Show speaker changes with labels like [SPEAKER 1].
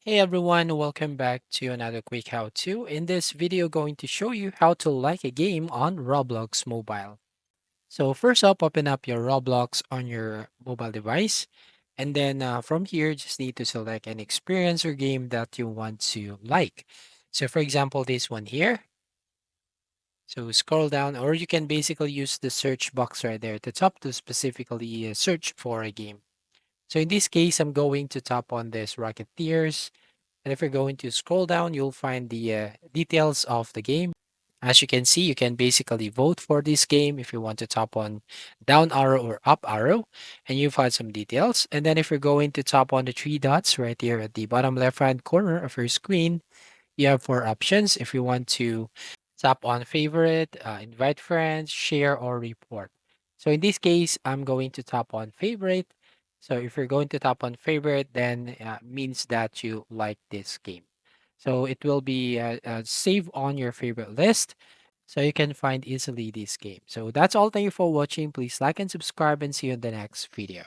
[SPEAKER 1] Hey everyone, welcome back to another quick how-to. In this video, going to show you how to like a game on Roblox mobile. So first up, open up your Roblox on your mobile device. And then from here, just need to select an experience or game that you want to like. So for example, this one here. So scroll down, or you can basically use the search box right there at the top to specifically search for a game. So in this case, I'm going to tap on this Rocketeers. And if you're going to scroll down, you'll find the details of the game. As you can see, you can basically vote for this game if you want to tap on down arrow or up arrow, and you find some details. And then if you're going to tap on the three dots right here at the bottom left hand corner of your screen, you have four options. If you want to tap on favorite, invite friends, share, or report. So in this case, I'm going to tap on favorite. So if you're going to tap on favorite, then means that you like this game. So it will be saved on your favorite list. So you can find easily this game. So that's all. Thank you for watching. Please like and subscribe and see you in the next video.